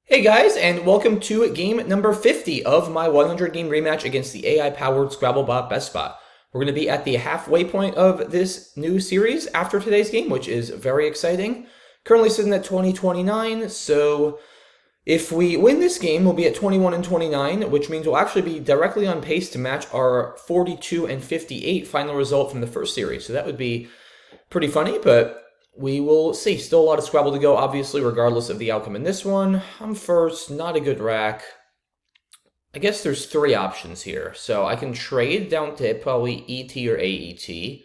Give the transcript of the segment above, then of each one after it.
Hey guys, and welcome to game number 50 of my 100 game rematch against the AI-powered Scrabble Bot BestBot. We're going to be at the halfway point of this new series after today's game, which is very exciting. Currently sitting at 20-29, so if we win this game, we'll be at 21 and 29, which means we'll actually be directly on pace to match our 42 and 58 final result from the first series. So that would be pretty funny, but we will see. Still a lot of Scrabble to go, obviously, regardless of the outcome in this one. I'm first, not a good rack. I guess there's three options here. So I can trade down to probably ET or AET,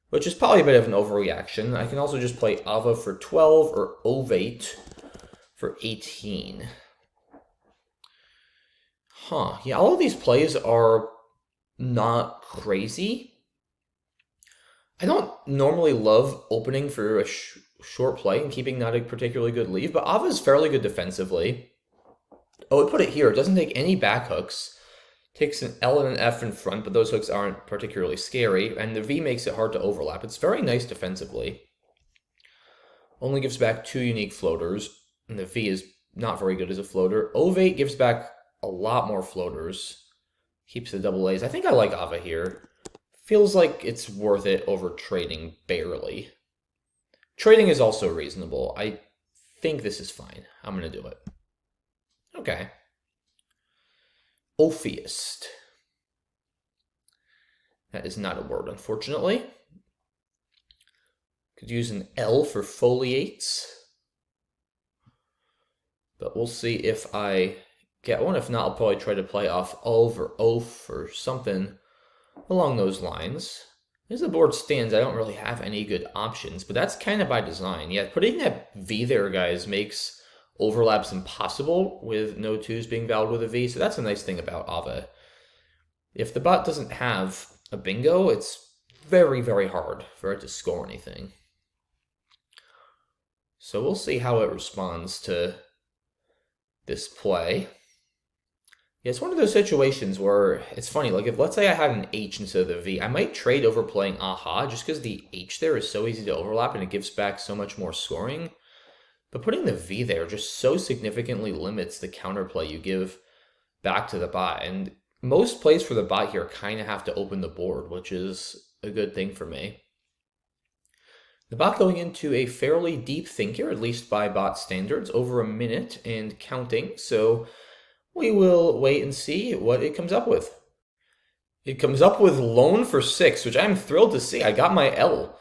which is probably a bit of an overreaction. I can also just play Ava for 12 or Ovate for 18. Yeah, all of these plays are not crazy. I don't normally love opening for a short play and keeping not a particularly good leave, but Ava's fairly good defensively. Oh, I put it here. It doesn't take any back hooks. Takes an L and an F in front, but those hooks aren't particularly scary, and the V makes it hard to overlap. It's very nice defensively. Only gives back 2 unique floaters, and the V is not very good as a floater. Ovate gives back a lot more floaters. Keeps the double A's. I think I like Ava here. Feels like it's worth it over trading barely. Trading is also reasonable. I think this is fine. I'm going to do it. Okay. Ophiist. That is not a word, unfortunately. Could use an L for foliates. But we'll see if I get one. If not, I'll probably try to play off Ov or Oaf or something along those lines. As the board stands, I don't really have any good options, but that's kind of by design. Yeah, putting that V there, guys, makes overlaps impossible with no 2s being valid with a V, so that's a nice thing about Ava. If the bot doesn't have a bingo, it's very, very hard for it to score anything. So we'll see how it responds to this play. Yeah, it's one of those situations where it's funny. Like, if let's say I had an H instead of the V, I might trade over playing Aha just because the H there is so easy to overlap and it gives back so much more scoring. But putting the V there just so significantly limits the counterplay you give back to the bot. And most plays for the bot here kind of have to open the board, which is a good thing for me. The bot going into a fairly deep thinker, at least by bot standards, over a minute and counting. So we will wait and see what it comes up with. It comes up with loan for 6, which I'm thrilled to see. I got my L.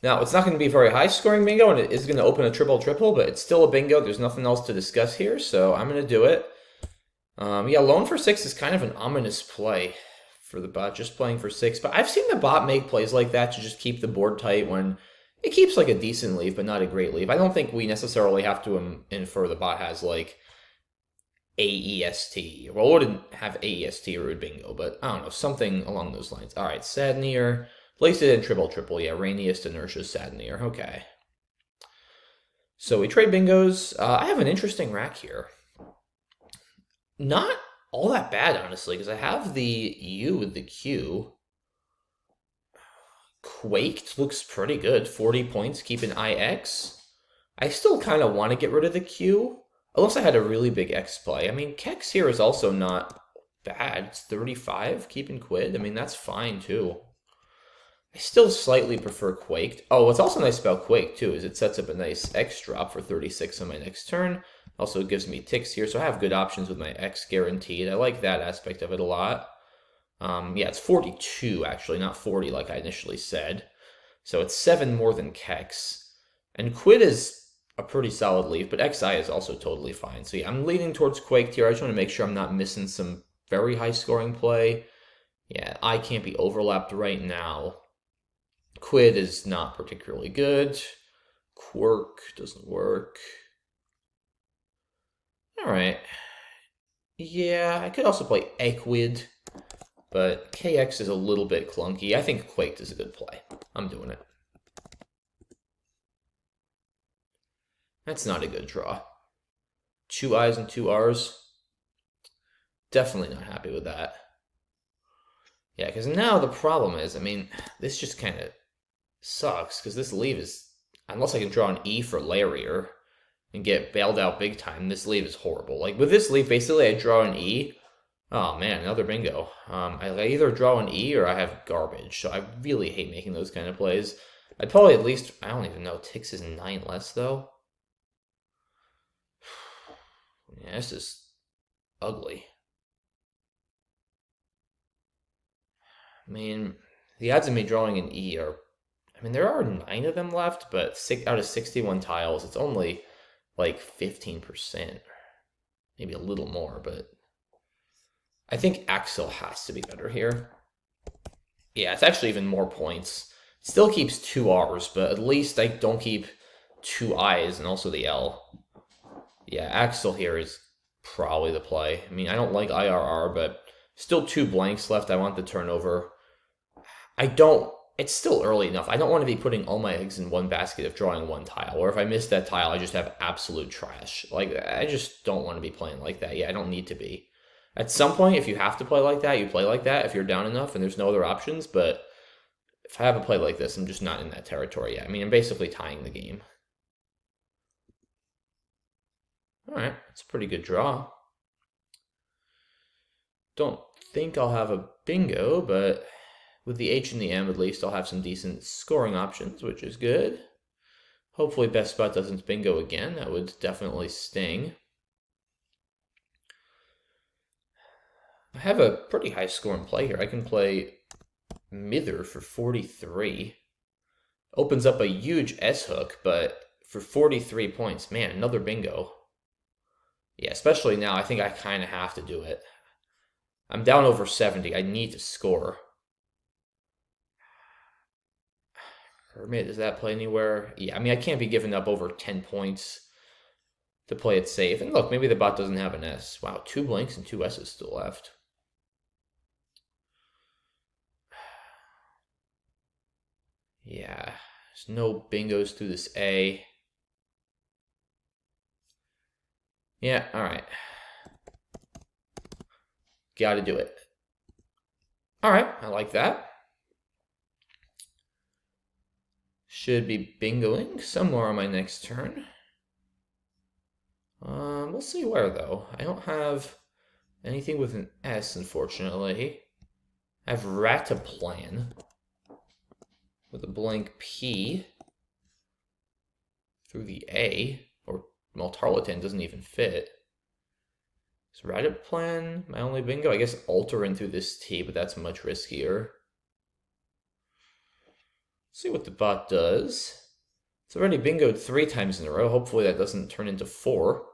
Now, it's not going to be a very high-scoring bingo, and it is going to open a triple-triple, but it's still a bingo. There's nothing else to discuss here, so I'm going to do it. Yeah, loan for 6 is kind of an ominous play for the bot, just playing for 6. But I've seen the bot make plays like that to just keep the board tight when it keeps like a decent leave, but not a great leave. I don't think we necessarily have to infer the bot has like AEST. Well, it wouldn't have AEST or bingo, but I don't know, something along those lines. All right, Sadnir. Placed it in triple-triple. Yeah, Rainiest, Inertia, Sadnir. Okay. So we trade bingos. I have an interesting rack here. Not all that bad, honestly, because I have the U with the Q. Quaked looks pretty good. 40 points, keep an IX. I still kind of want to get rid of the Q. Unless I had a really big X play. I mean, Kex here is also not bad. It's 35, keeping Quid. I mean, that's fine, too. I still slightly prefer Quaked. Oh, what's also nice about Quake, too, is it sets up a nice X drop for 36 on my next turn. Also gives me ticks here, so I have good options with my X guaranteed. I like that aspect of it a lot. Yeah, it's 42, actually, not 40 like I initially said. So it's 7 more than Kex. And Quid is a pretty solid leave, but XI is also totally fine. So yeah, I'm leaning towards Quaked here. I just want to make sure I'm not missing some very high scoring play. Yeah, I can't be overlapped right now. Quid is not particularly good. Quirk doesn't work. All right. Yeah, I could also play Equid, but KX is a little bit clunky. I think Quaked is a good play. I'm doing it. That's not a good draw. 2 I's and 2 R's. Definitely not happy with that. Yeah, because now the problem is, I mean, this just kind of sucks, because this leave is, unless I can draw an E for Larier, and get bailed out big time. This lead is horrible. Like with this lead, basically I draw an E. Oh man, another bingo. I either draw an E or I have garbage. So I really hate making those kind of plays. I'd probably at least, I don't even know, Tix is 9 less though. Yeah, this is ugly. I mean, the odds of me drawing an E are, I mean, there are 9 of them left, but out of 61 tiles, it's only like 15%. Maybe a little more, but I think Axel has to be better here. Yeah, it's actually even more points. Still keeps 2 R's, but at least I don't keep 2 I's and also the L. Yeah, Axel here is probably the play. I mean, I don't like IRR, but still 2 blanks left. I want the turnover. It's still early enough. I don't want to be putting all my eggs in one basket of drawing 1 tile, or if I miss that tile, I just have absolute trash. Like, I just don't want to be playing like that. Yeah, I don't need to be. At some point, if you have to play like that, you play like that if you're down enough and there's no other options, but if I have a play like this, I'm just not in that territory yet. I mean, I'm basically tying the game. All right, that's a pretty good draw. Don't think I'll have a bingo, but with the H and the M, at least I'll have some decent scoring options, which is good. Hopefully BestBot doesn't bingo again. That would definitely sting. I have a pretty high score in play here. I can play Mither for 43. Opens up a huge S-hook, but for 43 points, man, another bingo. Yeah, especially now, I think I kind of have to do it. I'm down over 70. I need to score. Hermit, does that play anywhere? Yeah, I mean, I can't be giving up over 10 points to play it safe. And look, maybe the bot doesn't have an S. Wow, 2 blanks and 2 S's still left. Yeah, there's no bingos through this A. Yeah, all right. Gotta do it. All right, I like that. Should be bingoing somewhere on my next turn. We'll see where, though. I don't have anything with an S, unfortunately. I have Rataplan with a blank P through the A, or well, Tarlatan doesn't even fit. Is Rataplan my only bingo? I guess alter into this T, but that's much riskier. See what the bot does. It's already bingoed 3 times in a row. Hopefully that doesn't turn into 4.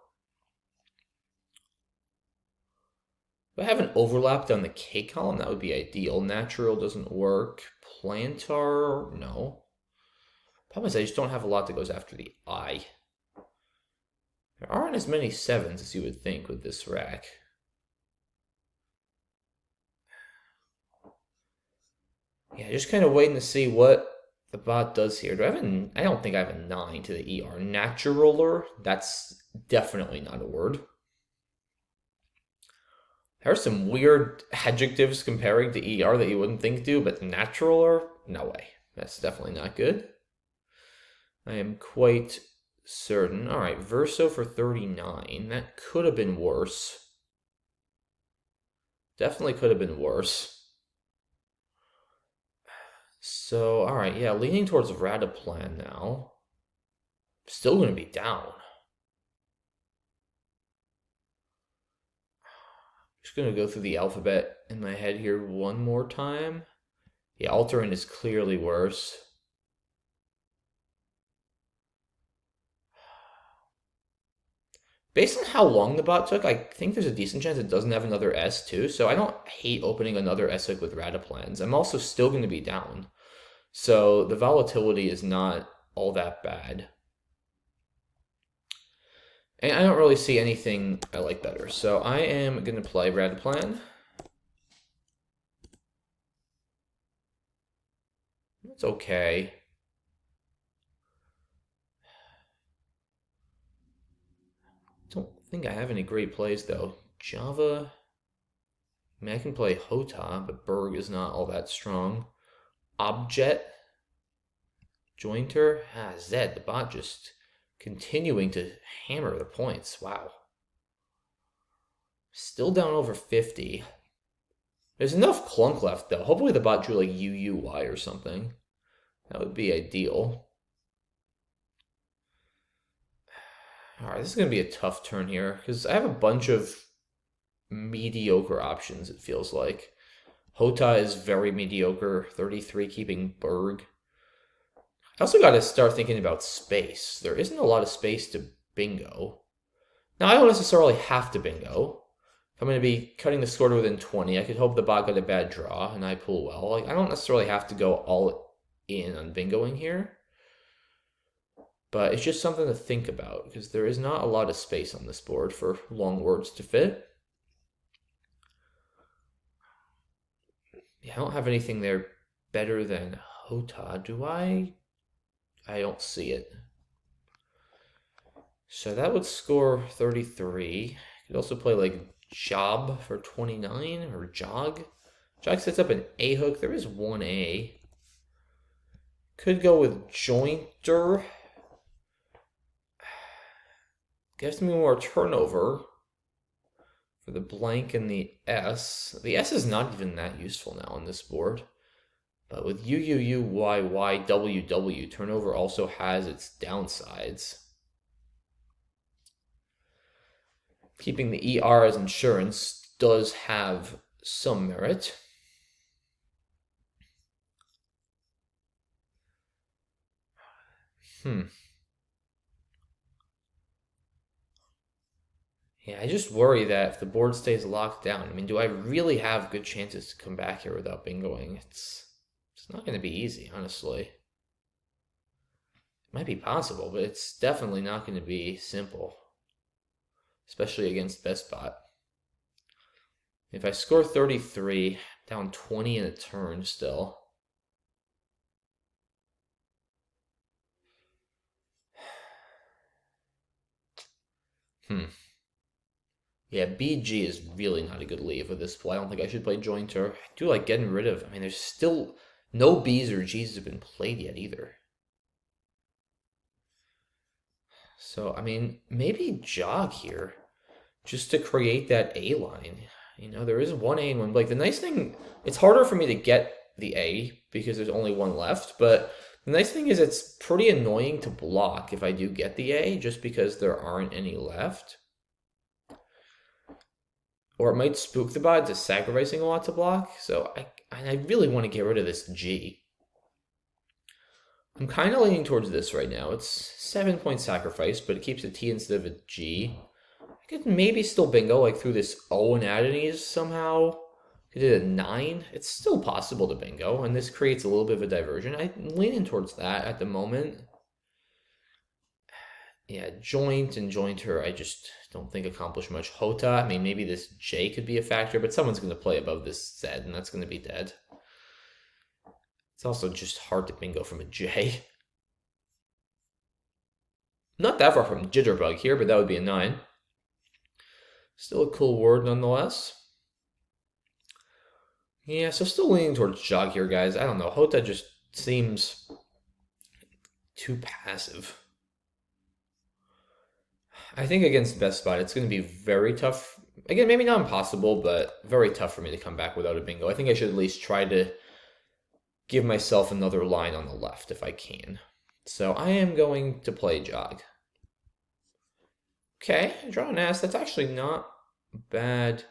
If I have an overlap down the K column, that would be ideal. Natural doesn't work. Plantar, no. Problem is I just don't have a lot that goes after the I. There aren't as many 7s as you would think with this rack. Yeah, just kind of waiting to see what the bot does here. I don't think I have a 9 to the ER. Naturaler, that's definitely not a word. There are some weird adjectives comparing to ER that you wouldn't think do, but naturaler, no way. That's definitely not good. I am quite certain. All right, Verso for 39. That could have been worse. Definitely could have been worse. So, all right, yeah, leaning towards Rataplan now. Still going to be down. Just going to go through the alphabet in my head here one more time. Yeah, Alterin is clearly worse. Based on how long the bot took, I think there's a decent chance it doesn't have another S too, so I don't hate opening another S-hook with Rataplans. I'm also still going to be down. So the volatility is not all that bad. And I don't really see anything I like better. So I am going to play Rataplan. It's okay. Don't think I have any great plays though. Java. I mean, I can play Hota, but Berg is not all that strong. Objet. Jointer. Zed. The bot just continuing to hammer the points. Wow. Still down over 50. There's enough clunk left, though. Hopefully the bot drew like UUY or something. That would be ideal. Alright, this is going to be a tough turn here, because I have a bunch of mediocre options, it feels like. Hota is very mediocre, 33 keeping Berg. I also got to start thinking about space. There isn't a lot of space to bingo. Now, I don't necessarily have to bingo. If I'm going to be cutting the score to within 20, I could hope the bot got a bad draw and I pull well. Like, I don't necessarily have to go all in on bingoing here. But it's just something to think about, because there is not a lot of space on this board for long words to fit. Yeah, I don't have anything there better than Hota, do I? I don't see it. So that would score 33. Could also play like Job for 29, or Jog. Jog sets up an A hook. There is one A. Could go with Jointer. Gives me more turnover for the blank and the S. The S is not even that useful now on this board. But with UUUYYWW, turnover also has its downsides. Keeping the ER as insurance does have some merit. Yeah, I just worry that if the board stays locked down, I mean, do I really have good chances to come back here without bingoing? It's not going to be easy, honestly. It might be possible, but it's definitely not going to be simple, especially against BestBot. If I score 33, down 20 in a turn still. Yeah, BG is really not a good leave with this play. I don't think I should play Jointer. I do like getting rid of... I mean, there's still... No Bs or Gs have been played yet either. So, I mean, maybe Jog here. Just to create that A line. You know, there is one A and one... Like, the nice thing... It's harder for me to get the A because there's only one left. But the nice thing is it's pretty annoying to block if I do get the A, just because there aren't any left. Or it might spook the bot into sacrificing a lot to block. So I really want to get rid of this G. I'm kind of leaning towards this right now. It's 7-point sacrifice, but it keeps a T instead of a G. I could maybe still bingo like through this O and Adenese somehow. I did a 9. It's still possible to bingo, and this creates a little bit of a diversion. I'm leaning towards that at the moment. Yeah, joint and jointer, I just don't think accomplish much. Hota, I mean, maybe this J could be a factor, but someone's going to play above this Z, and that's going to be dead. It's also just hard to bingo from a J. Not that far from Jitterbug here, but that would be a 9. Still a cool word nonetheless. Yeah, so still leaning towards Jog here, guys. I don't know. Hota just seems too passive. I think against BestBot, it's going to be very tough. Again, maybe not impossible, but very tough for me to come back without a bingo. I think I should at least try to give myself another line on the left if I can. So I am going to play Jog. Okay, draw an S. That's actually not a bad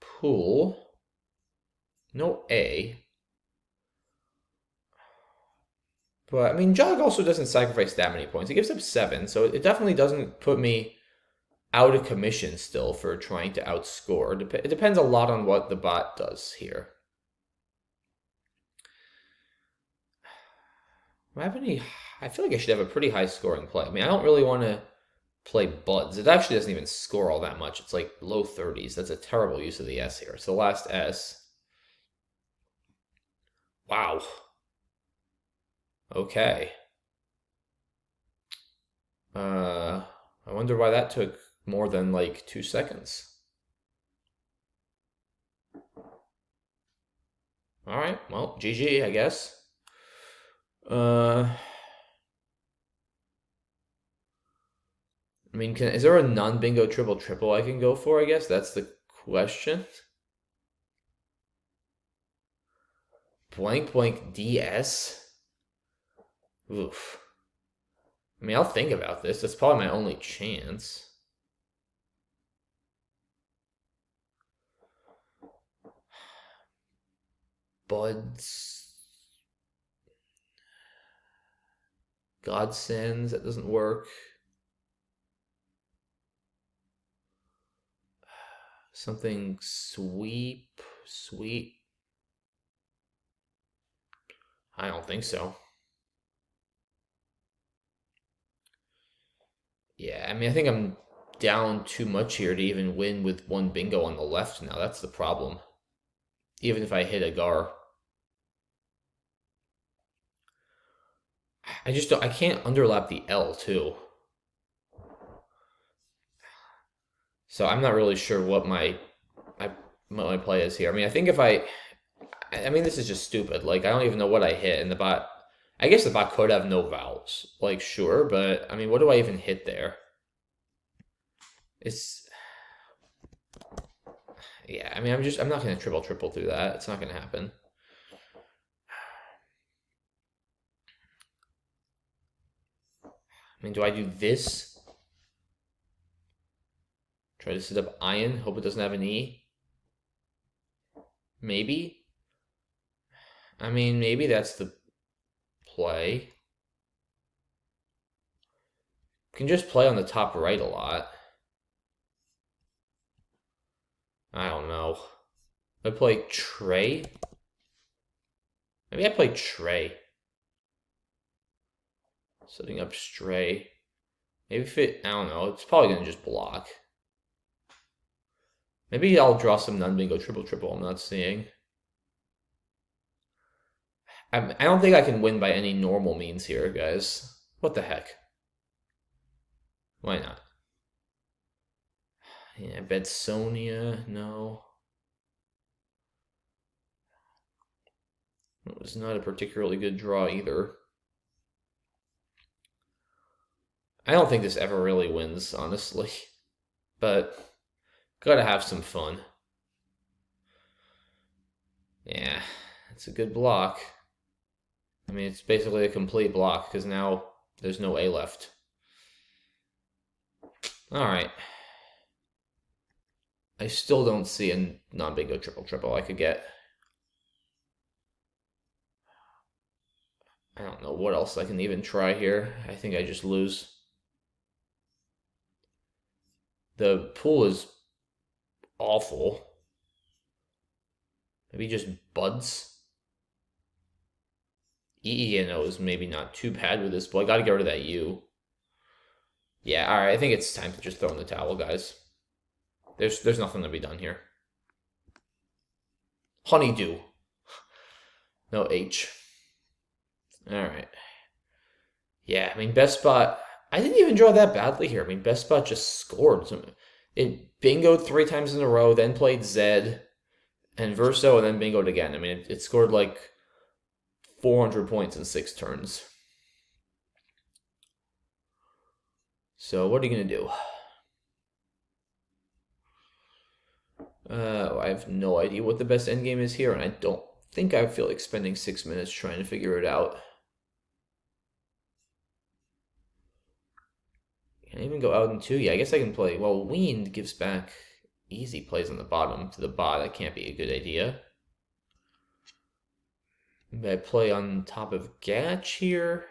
pool. No A. But, I mean, Jog also doesn't sacrifice that many points. It gives up 7, so it definitely doesn't put me out of commission still for trying to outscore. It depends a lot on what the bot does here. I feel like I should have a pretty high scoring play. I mean, I don't really want to play Buds. It actually doesn't even score all that much. It's like low 30s. That's a terrible use of the S here. So last S. Wow. Okay. I wonder why that took more than like 2 seconds. Alright, well, GG, I guess. I mean, is there a non-bingo triple I can go for, I guess? That's the question. Blank blank DS? Oof. I mean, I'll think about this. That's probably my only chance. Buds. Godsends, that doesn't work. Something sweet. I don't think so. Yeah, I mean, I think I'm down too much here to even win with one bingo on the left now. That's the problem. Even if I hit a gar. I just don't, I can't underlap the L too. So I'm not really sure what my play is here. I mean, I think if I mean, this is just stupid. Like, I don't even know what I hit, and the bot. I guess the bot could have no vowels. Like, sure, but I mean, what do I even hit there? It's. Yeah, I mean, I'm not gonna triple through that. It's not gonna happen. I mean, do I do this? Try to set up iron. Hope it doesn't have an E. Maybe. I mean, maybe that's the play. Can just play on the top right a lot. I don't know. I play Trey. Maybe I play Trey. Setting up Stray. Maybe if it, I don't know. It's probably gonna just block. Maybe I'll draw some non-bingo triple I'm not seeing. I don't think I can win by any normal means here, guys. What the heck? Why not? Yeah, Betsonia, no. It was not a particularly good draw either. I don't think this ever really wins, honestly. But gotta have some fun. Yeah, it's a good block. I mean, it's basically a complete block because now there's no A left. All right. I still don't see a non-bingo triple I could get. I don't know what else I can even try here. I think I just lose. The pool is awful. Maybe just buds. EENO is maybe not too bad with this, but I gotta get rid of that U. Yeah, alright, I think it's time to just throw in the towel, guys. There's nothing to be done here. Honeydew. No H. Alright. Yeah, I mean, BestBot, I didn't even draw that badly here. I mean, BestBot just scored. It bingoed 3 times in a row, then played Zed and Verso, and then bingoed again. I mean, it scored like 400 points in 6 turns. So what are you going to do? I have no idea what the best endgame is here, and I don't think I feel like spending 6 minutes trying to figure it out. Can I even go out in 2? Yeah, I guess I can play. Well, Weaned gives back easy plays on the bottom to the bot. That can't be a good idea. Maybe I play on top of Gatch here.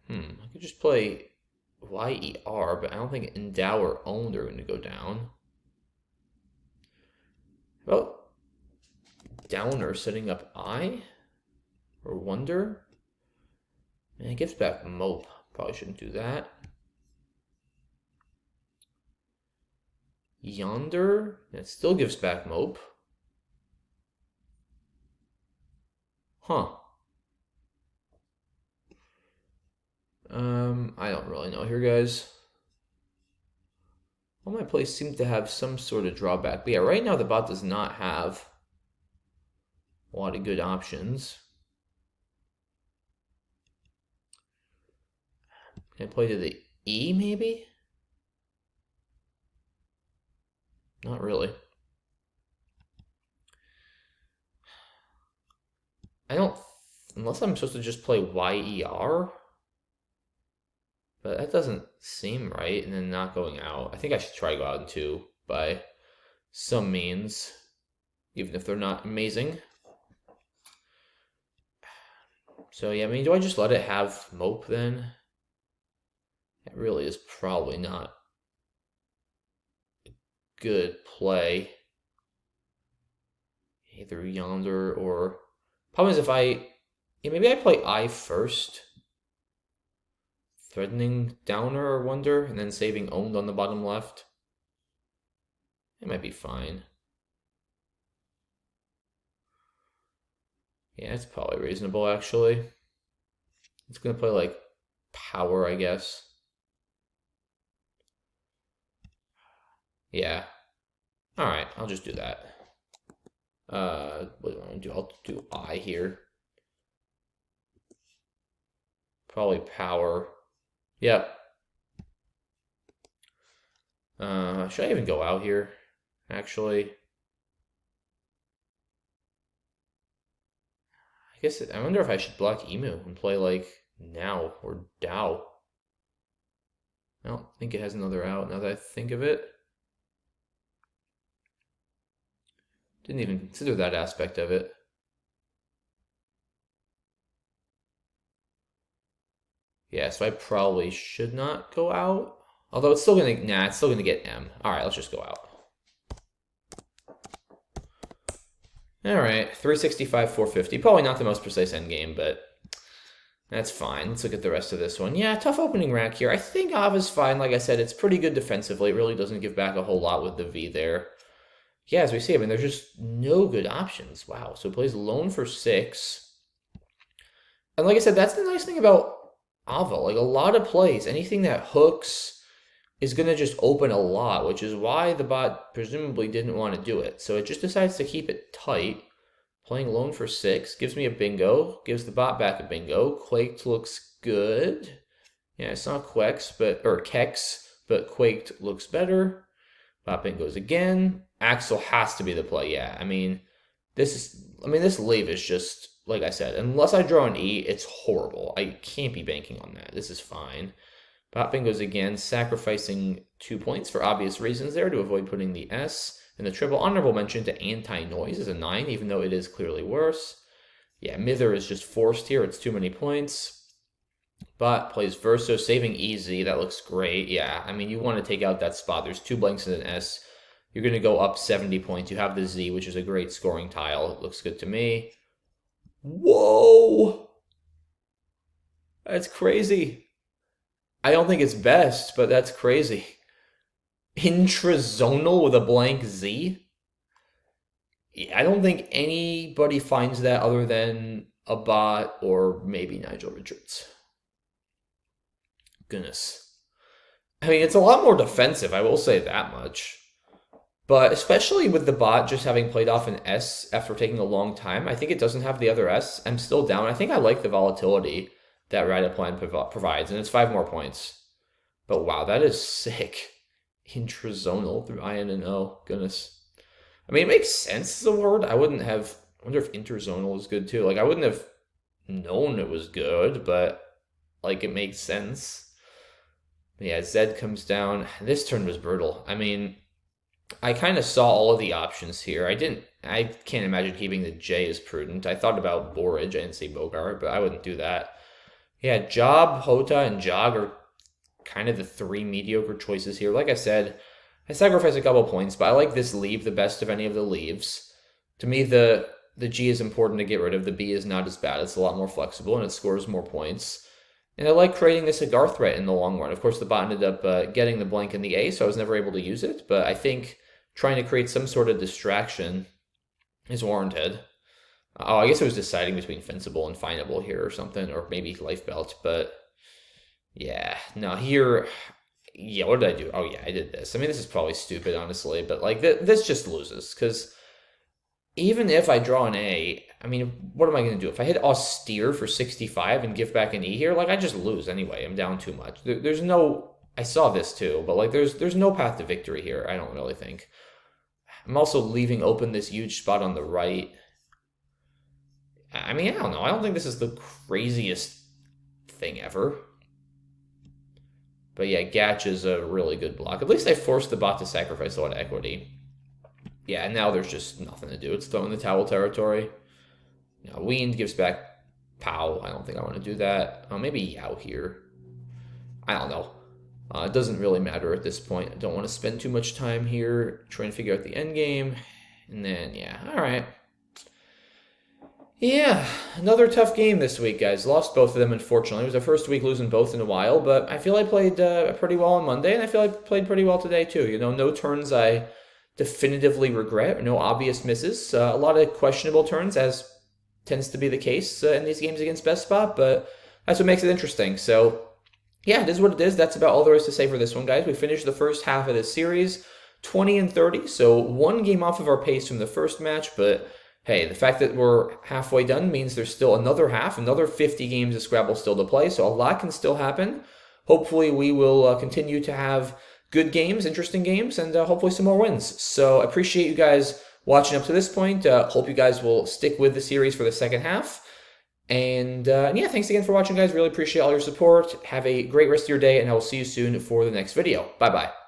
I could just play YER, but I don't think Endow or Owned are going to go down. Well, Downer setting up I? Or Wonder? And it gives back Mope. Probably shouldn't do that. Yonder? It still gives back Mope. Huh. I don't really know here, guys. All my plays seem to have some sort of drawback. But yeah, right now the bot does not have a lot of good options. Can I play to the E, maybe? Not really. I don't... Unless I'm supposed to just play YER? But that doesn't seem right, and then not going out. I think I should try to go out in 2 by some means, even if they're not amazing. So yeah, I mean, do I just let it have Mope then? It really is probably not a good play. Either yonder or... Problem is if I... Yeah, maybe I play I first. Threatening downer or wonder, and then saving owned on the bottom left. It might be fine. Yeah, it's probably reasonable, actually. It's going to play, like, power, I guess. Yeah. Alright, I'll just do that. What do I want to do? I'll do I here. Probably power. Yep. Should I even go out here? Actually, I guess I wonder if I should block Emu and play like now or Dow. I don't think it has another out now that I think of it. Didn't even consider that aspect of it. Yeah, so I probably should not go out. Although it's still gonna, it's still gonna get M. All right, let's just go out. All right, 365, 450. Probably not the most precise endgame, but that's fine. Let's look at the rest of this one. Yeah, tough opening rack here. I think Ava's fine. Like I said, it's pretty good defensively. It really doesn't give back a whole lot with the V there. Yeah, as we see, I mean, there's just no good options. Wow. So it plays Lone for 6. And like I said, that's the nice thing about Ava. Like a lot of plays, anything that hooks is going to just open a lot, which is why the bot presumably didn't want to do it. So it just decides to keep it tight. Playing Lone for 6 gives me a bingo, gives the bot back a bingo. Quaked looks good. Yeah, it's not Quex, or Kex, but Quaked looks better. Bot bingos again. Axel has to be the play. Yeah, I mean, this leave is just, like I said, unless I draw an E, it's horrible. I can't be banking on that. This is fine. Bot bingos again, sacrificing 2 points for obvious reasons there to avoid putting the S. And the triple honorable mention to anti-noise is a 9, even though it is clearly worse. Yeah, Mither is just forced here. It's too many points. Bot plays Verso, saving easy. That looks great. Yeah, I mean, you want to take out that spot. There's 2 blanks and an S. You're going to go up 70 points. You have the Z, which is a great scoring tile. It looks good to me. Whoa! That's crazy. I don't think it's best, but that's crazy. Intrazonal with a blank Z? I don't think anybody finds that other than a bot or maybe Nigel Richards. Goodness. I mean, it's a lot more defensive, I will say that much. But especially with the bot just having played off an S after taking a long time, I think it doesn't have the other S. I'm still down. I think I like the volatility that Radiplan provides, and it's 5 more points. But wow, that is sick. Intrazonal through IN and O. Goodness. I mean, it makes sense as a word. I wouldn't have... I wonder if interzonal is good too. Like, I wouldn't have known it was good, but, like, it makes sense. Yeah, Zed comes down. This turn was brutal. I mean, I kind of saw all of the options here. I can't imagine keeping the J as prudent. I thought about Borage. I didn't say Bogart, but I wouldn't do that. Yeah, Job, Hota, and Jog are kind of the 3 mediocre choices here. Like I said, I sacrifice a couple points, but I like this leave the best of any of the leaves. To me, the G is important to get rid of. The B is not as bad. It's a lot more flexible, and it scores more points. And I like creating this cigar threat in the long run. Of course, the bot ended up getting the blank in the A, so I was never able to use it. But I think trying to create some sort of distraction is warranted. Oh, I guess it was deciding between Fencible and Findable here or something, or maybe Life Belt. But yeah, no, here... Yeah, what did I do? Oh, yeah, I did this. I mean, this is probably stupid, honestly. But, like, this just loses. Because even if I draw an A, I mean, what am I going to do? If I hit austere for 65 and give back an E here, like I just lose anyway. I'm down too much. There's no. I saw this too, but like there's no path to victory here. I don't really think. I'm also leaving open this huge spot on the right. I mean, I don't know. I don't think this is the craziest thing ever. But yeah, Gatch is a really good block. At least I forced the bot to sacrifice a lot of equity. Yeah, and now there's just nothing to do. It's throwing the towel territory. Now, Weend gives back Pow. I don't think I want to do that. Maybe Yao here. I don't know. It doesn't really matter at this point. I don't want to spend too much time here trying to figure out the end game. And then, yeah, all right. Yeah, another tough game this week, guys. Lost both of them, unfortunately. It was the first week losing both in a while, but I feel I played pretty well on Monday, and I feel I played pretty well today, too. You know, no turns I definitively regret, or no obvious misses. A lot of questionable turns, as tends to be the case in these games against BestBot, but that's what makes it interesting. So, yeah, it is what it is. That's about all there is to say for this one, guys. We finished the first half of this series, 20-30, so one game off of our pace from the first match, but hey, the fact that we're halfway done means there's still another half, another 50 games of Scrabble still to play, so a lot can still happen. Hopefully we will continue to have good games, interesting games, and hopefully some more wins. So I appreciate you guys watching up to this point. Hope you guys will stick with the series for the second half. And yeah, thanks again for watching, guys. Really appreciate all your support. Have a great rest of your day, and I will see you soon for the next video. Bye-bye.